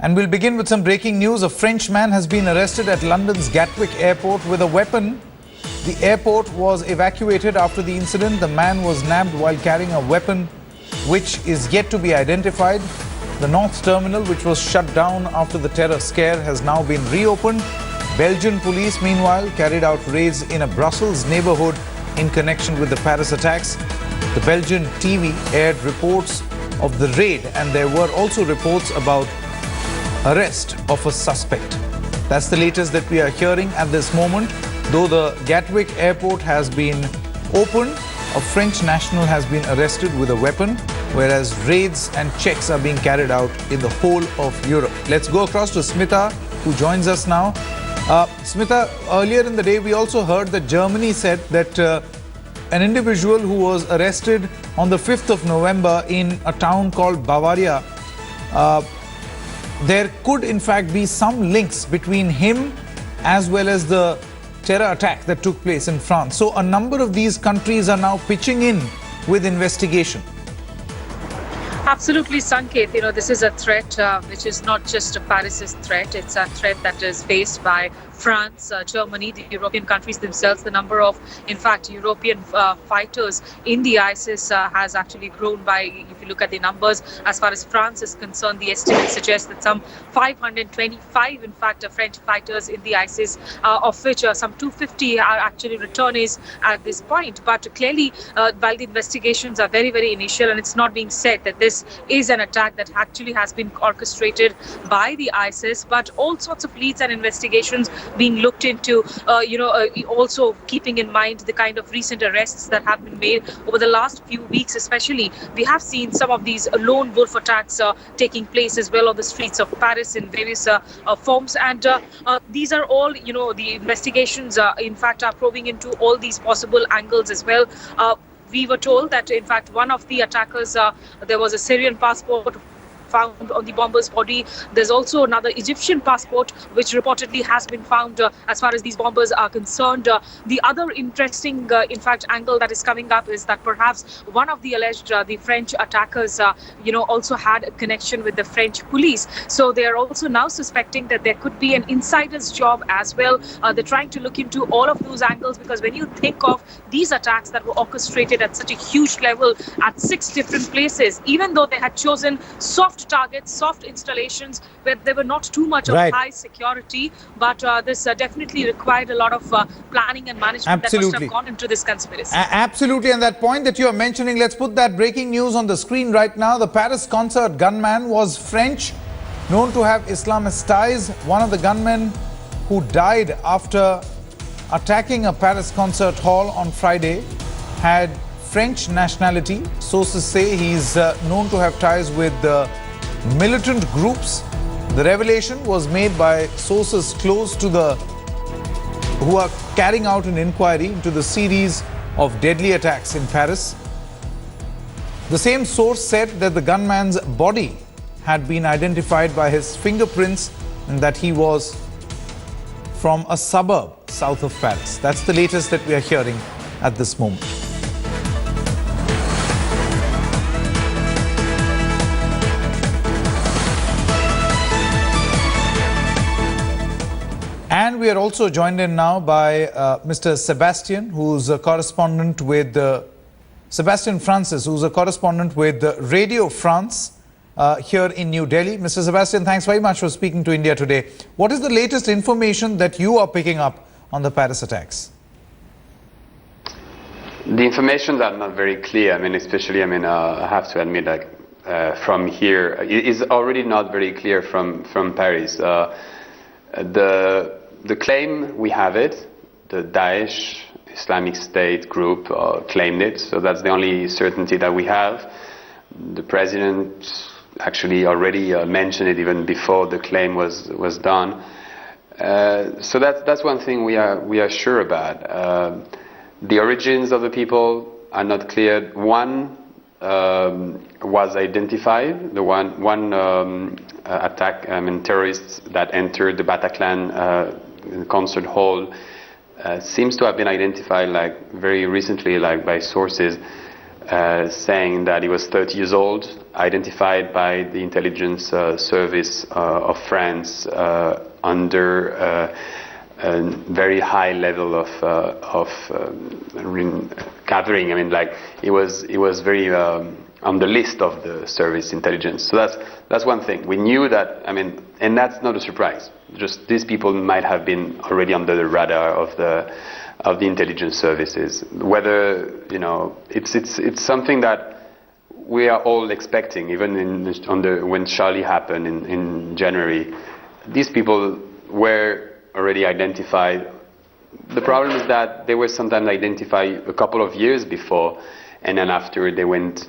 And we'll begin with some breaking news. A Frenchman has been arrested at London's Gatwick airport with a weapon. The airport was evacuated after the incident. The man was nabbed while carrying a weapon, which is yet to be identified. The North Terminal, which was shut down after the terror scare, has now been reopened. Belgian police, meanwhile, carried out raids in a Brussels neighbourhood in connection with the Paris attacks. The Belgian TV aired reports of the raid, and there were also reports about arrest of a suspect. That's the latest that we are hearing at this moment. Though the Gatwick airport has been opened, a French national has been arrested with a weapon, whereas raids and checks are being carried out in the whole of Europe. Let's go across to Smita, who joins us now. Smita, earlier in the day, we also heard that Germany said that an individual who was arrested on the 5th of November in a town called Bavaria, there could in fact be some links between him as well as the terror attack that took place in France. So a number of these countries are now pitching in with investigation. Absolutely, Sanket. This is a threat which is not just Paris's threat. It's a threat that is faced by France, Germany, the European countries themselves. The number of, in fact, European fighters in the ISIS has actually grown by, if you look at the numbers, as far as France is concerned, the estimate suggests that some 525, in fact, French fighters in the ISIS, of which some 250 are actually returnees at this point. But clearly, while the investigations are very, very initial, and it's not being said that this is an attack that actually has been orchestrated by the ISIS, but all sorts of leads and investigations being looked into, also keeping in mind the kind of recent arrests that have been made over the last few weeks, especially. We have seen some of these lone wolf attacks taking place as well on the streets of Paris in various forms. And these are all, the investigations, in fact, are probing into all these possible angles as well. We were told that, in fact, one of the attackers, there was a Syrian passport found on the bomber's body. There's also another Egyptian passport which reportedly has been found as far as these bombers are concerned. The other interesting, in fact, angle that is coming up is that perhaps one of the alleged, the French attackers, also had a connection with the French police. So they are also now suspecting that there could be an insider's job as well. They're trying to look into all of those angles, because when you think of these attacks that were orchestrated at such a huge level at 6 different places, even though they had chosen soft targets, soft installations where there were not too much of high security, but this definitely required a lot of planning and management that must have gone into this conspiracy. Absolutely. And that point that you are mentioning, let's put that breaking news on the screen right now. The Paris concert gunman was French, known to have Islamist ties. One of the gunmen who died after attacking a Paris concert hall on Friday had French nationality. Sources say he's known to have ties with militant groups. The revelation was made by sources close to who are carrying out an inquiry into the series of deadly attacks in Paris. The same source said that the gunman's body had been identified by his fingerprints and that he was from a suburb south of Paris. That's the latest that we are hearing at this moment. And we are also joined in now by Mr. Sebastian, who's a correspondent with Sebastian Francis, who's a correspondent with Radio France here in New Delhi. Mr. Sebastian, thanks very much for speaking to India Today. What is the latest information that you are picking up on the Paris attacks? The information are not very clear. Especially, I have to admit, from here, it is already not very clear from Paris. The claim, we have it, the Daesh Islamic State group claimed it, so that's the only certainty that we have. The president actually already mentioned it even before the claim was done. So that's one thing we are sure about. The origins of the people are not clear. One was identified, the one attack, terrorists that entered the Bataclan concert hall seems to have been identified very recently by sources. saying that he was 30 years old, identified by the intelligence service of France under a very high level of gathering. I mean, like it was very on the list of the service intelligence. So that's one thing. We knew that. I mean, and that's not a surprise. Just these people might have been already under the radar of the intelligence services. Whether it's something that we are all expecting. Even when Charlie happened in January, these people were already identified. The problem is that they were sometimes identified a couple of years before, and then after they went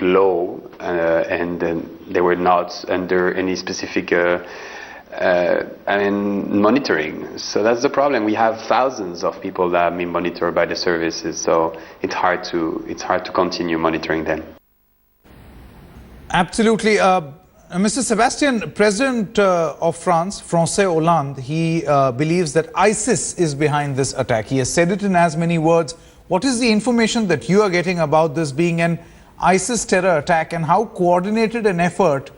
low, and then they were not under any specific monitoring. So that's the problem. We have thousands of people that have been monitored by the services, so it's hard to continue monitoring them. Absolutely. Mr. Sebastian, President of France, François Hollande, he believes that ISIS is behind this attack. He has said it in as many words. What is the information that you are getting about this being an ISIS terror attack, and how coordinated an effort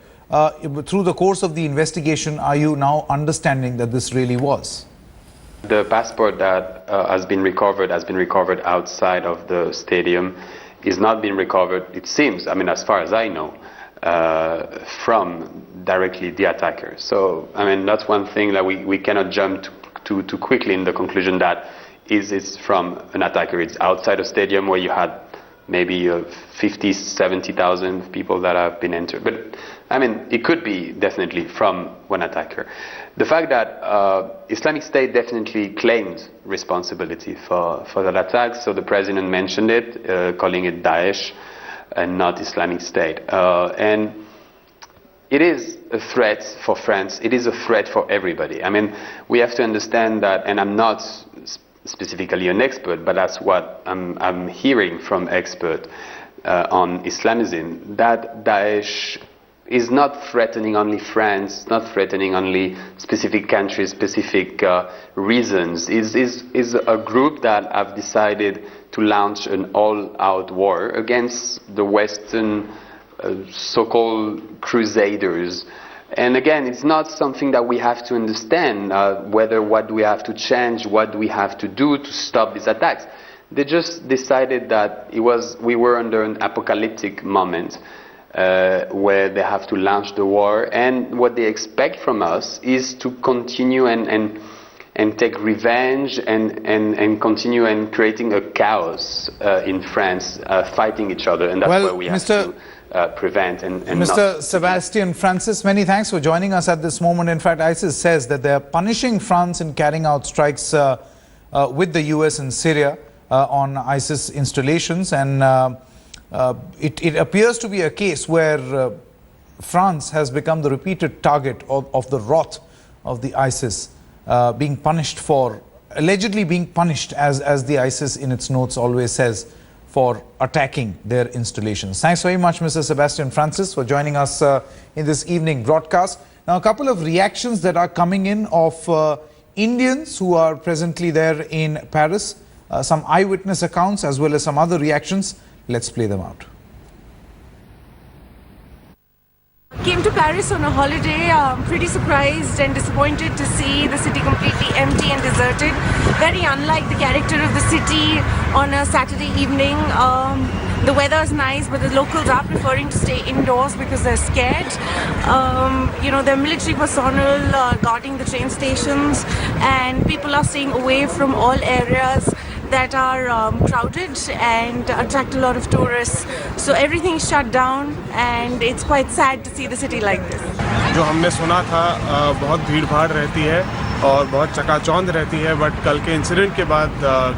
through the course of the investigation are you now understanding that this really was? The passport that has been recovered outside of the stadium. Is not being recovered, it seems, I mean, as far as I know, from directly the attacker. So, I mean, that's one thing that we cannot jump too quickly in the conclusion that it's from an attacker. It's outside a stadium where you had maybe 50, 70,000 people that have been entered. But, I mean, it could be definitely from one attacker. The fact that Islamic State definitely claimed responsibility for that attack, so the president mentioned it, calling it Daesh and not Islamic State. And it is a threat for France. It is a threat for everybody. I mean, we have to understand that, and I'm not specifically an expert, but that's what I'm hearing from experts on Islamism, that Daesh is not threatening only France, not threatening only specific countries, specific reasons. Is a group that have decided to launch an all-out war against the Western so-called crusaders. And again, it's not something that we have to understand, what do we have to change, what do we have to do to stop these attacks. They just decided that we were under an apocalyptic moment, where they have to launch the war, and what they expect from us is to continue and take revenge and continue and creating a chaos in France, fighting each other, and that's what we have to prevent. And Mr. Sebastian Francis, many thanks for joining us at this moment. In fact, ISIS says that they are punishing France in carrying out strikes with the US in Syria on ISIS installations, and it appears to be a case where France has become the repeated target of the wrath of the ISIS, being punished for, allegedly being punished, as the ISIS in its notes always says, for attacking their installations. Thanks very much, Mr. Sebastian Francis, for joining us in this evening broadcast. Now, a couple of reactions that are coming in of Indians who are presently there in Paris, some eyewitness accounts as well as some other reactions. Let's play them out. Came to Paris on a holiday, pretty surprised and disappointed to see the city completely empty and deserted. Very unlike the character of the city on a Saturday evening. The weather is nice, but the locals are preferring to stay indoors because they're scared. You know, there are military personnel guarding the train stations, and people are staying away from all areas that are crowded and attract a lot of tourists. So everything is shut down, and it's quite sad to see the city like this. जो हमने सुना था बहुत भीड़ भाड़ रहती है और बहुत चकाचौंध रहती है, बट कल के इंसिडेंट के बाद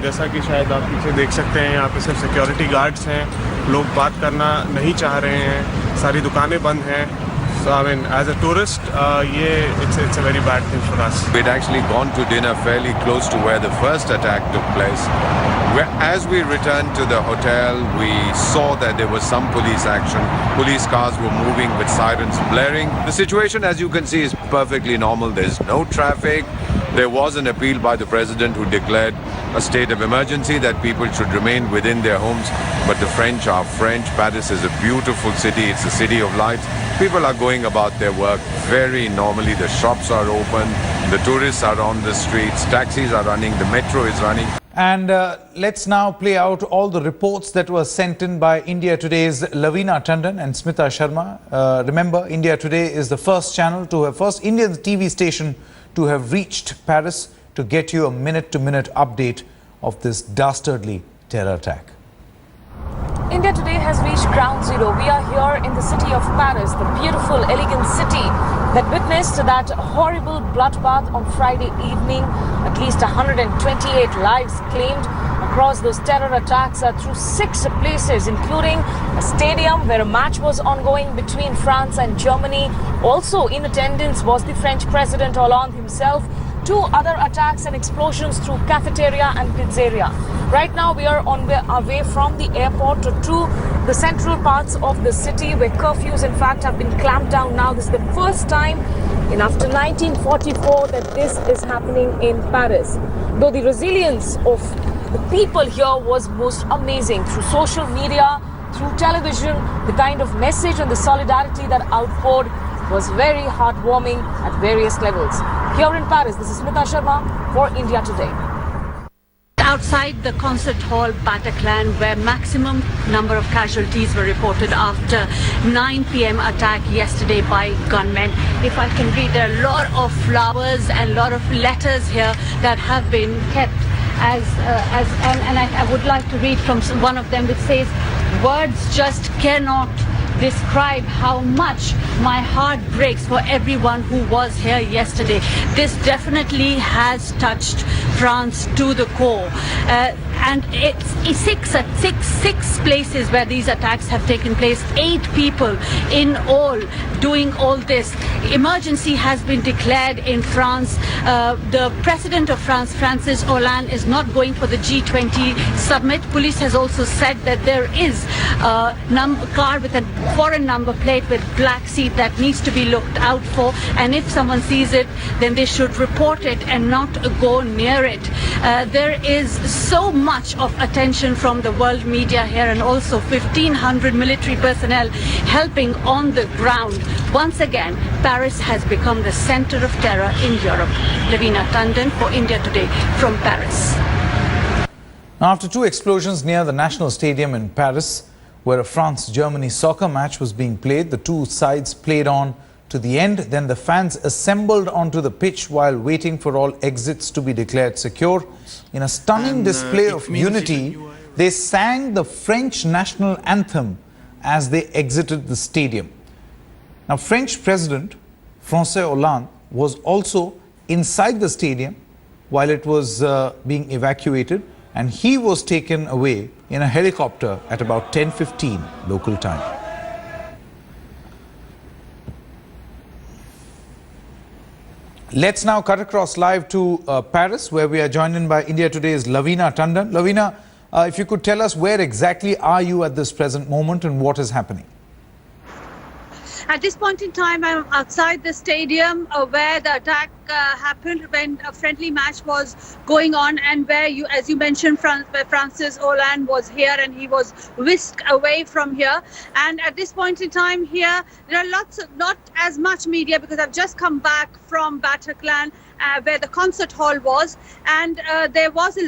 जैसा कि शायद आप पीछे देख सकते हैं, यहाँ पे सिर्फ सिक्योरिटी गार्ड्स हैं, लोग बात करना नहीं चाह रहे हैं, सारी दुकानें बंद हैं. So I mean, as a tourist, it's a very bad thing for us. We'd actually gone to dinner fairly close to where the first attack took place. As we returned to the hotel, we saw that there was some police action. Police cars were moving with sirens blaring. The situation, as you can see, is perfectly normal. There's no traffic. There was an appeal by the president who declared a state of emergency that people should remain within their homes. But the French are French. Paris is a beautiful city. It's a city of lights. People are going about their work very normally. The shops are open. The tourists are on the streets. Taxis are running. The metro is running. And let's now play out all the reports that were sent in by India Today's Lavina Tandon and Smita Sharma. Remember, India Today is the first Indian TV station to have reached Paris to get you a minute-to-minute update of this dastardly terror attack. India Today has reached ground zero. We are here in the city of Paris, the beautiful, elegant city that witnessed that horrible bloodbath on Friday evening. At least 128 lives claimed across those terror attacks through 6 places, including a stadium where a match was ongoing between France and Germany. Also in attendance was the French President Hollande himself. 2 other attacks and explosions through cafeteria and pizzeria. Right now we are on our way from the airport to the central parts of the city where curfews in fact have been clamped down now. This is the first time after 1944 that this is happening in Paris. Though the resilience of the people here was most amazing through social media, through television, the kind of message and the solidarity that outpoured was very heartwarming at various levels. Here in Paris, this is Smita Sharma for India Today. Outside the concert hall Bataclan, where maximum number of casualties were reported after 9 p.m. attack yesterday by gunmen. If I can read, there are a lot of flowers and a lot of letters here that have been kept and I would like to read from one of them which says, "Words just cannot describe how much my heart breaks for everyone who was here yesterday." This definitely has touched France to the core. And it's six places where these attacks have taken place. 8 people in all doing all this. Emergency has been declared in France. The president of France, Francis Hollande, is not going for the G20 summit. Police has also said that there is a car with a foreign number plate with black seat that needs to be looked out for, and if someone sees it, then they should report it and not go near it. There is so much of attention from the world media here, and also 1,500 military personnel helping on the ground. Once again, Paris has become the center of terror in Europe. Lavina Tandon for India Today from Paris. Now, after 2 explosions near the National Stadium in Paris, where a France-Germany soccer match was being played, the 2 sides played on to the end. Then the fans assembled onto the pitch while waiting for all exits to be declared secure. In a stunning display of unity, they sang the French national anthem as they exited the stadium. Now, French President François Hollande was also inside the stadium while it was being evacuated, and he was taken away in a helicopter at about 10:15 local time. Let's now cut across live to Paris, where we are joined in by India Today's Lavina Tandon. Lavina, if you could tell us where exactly are you at this present moment and what is happening? At this point in time, I'm outside the stadium where the attack happened when a friendly match was going on, and where as you mentioned, Francis Hollande was here and he was whisked away from here. And at this point in time here, there are not as much media because I've just come back from Bataclan, where the concert hall was, and there was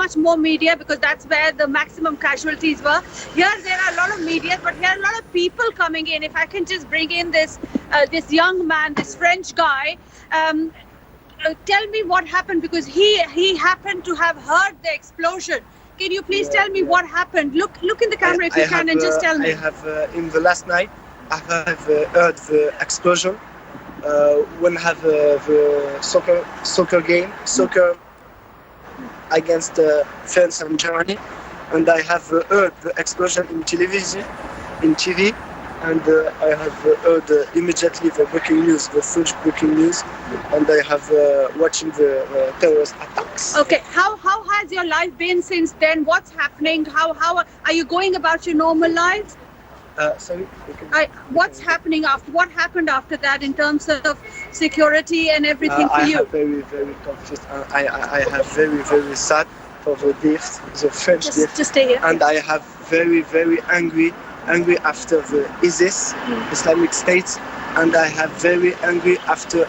much more media because that's where the maximum casualties were. Here there are a lot of media, but here are a lot of people coming in. If I can just bring in this young man, this French guy, tell me what happened, because he happened to have heard the explosion. Can you please tell me what happened? Look in the camera if you can, and just tell me. I have in the last night I have heard the explosion when I have the soccer game against France and Germany, and I have heard the explosion in TV, and I have heard immediately the breaking news, the French breaking news, and I have watching the terrorist attacks. Okay, how has your life been since then? What's happening? How are you going about your normal life? Sorry. What's happening after? What happened after that in terms of security and everything for I you? have very confused. I have very sad for the death, the French death. Just stay here. And I have very angry after the ISIS, Islamic State, and I have very angry after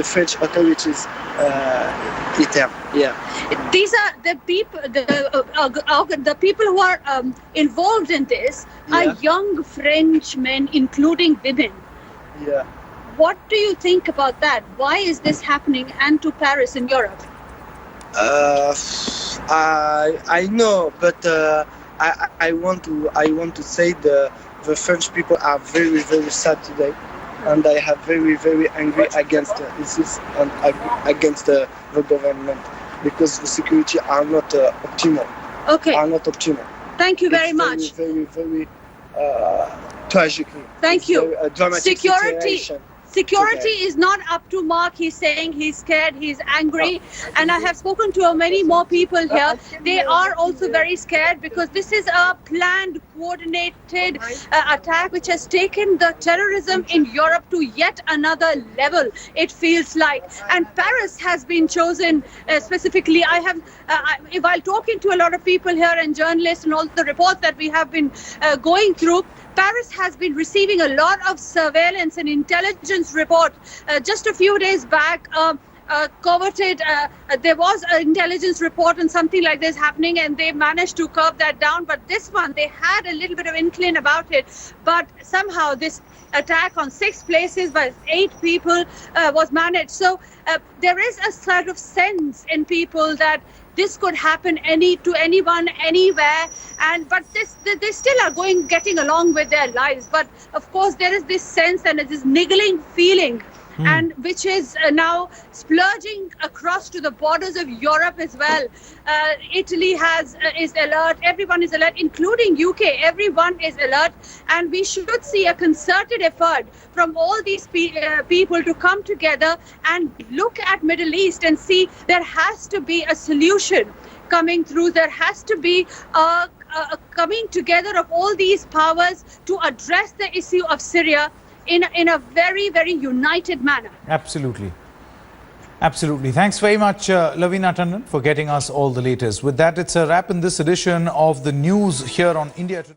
French authorities. These are the people. The people who are involved in this are young French men, including women. Yeah. What do you think about that? Why is this happening, and to Paris in Europe? I know, but I want to say the French people are very sad today, and I have very angry against ISIS and against the government, because the security are not optimal. Okay. Are not optimal. Thank you very much. Very tragically. Thank you. A dramatic situation. Security is not up to mark. He's saying he's scared, he's angry, and I have spoken to many more people here. They are also very scared because this is a planned, coordinated attack which has taken the terrorism in Europe to yet another level, it feels like. And Paris has been chosen specifically. While talking to a lot of people here and journalists and all the reports that we have been going through, Paris has been receiving a lot of surveillance and intelligence report. Just a few days back, coveted, there was an intelligence report on something like this happening, and they managed to curb that down. But this one, they had a little bit of inkling about it. But somehow this attack on 6 places by 8 people was managed. So there is a sort of sense in people that this could happen to anyone, anywhere, but they still are getting along with their lives. But of course, there is this sense and this niggling feeling, and which is now splurging across to the borders of Europe as well. Italy is alert. Everyone is alert, including UK. Everyone is alert, and we should see a concerted effort from all these people to come together and look at Middle East and see there has to be a solution coming through. There has to be a coming together of all these powers to address the issue of Syria in a very united manner. Absolutely. Thanks very much, Lavina Tandon, for getting us all the latest. With that, it's a wrap in this edition of the news here on India Today.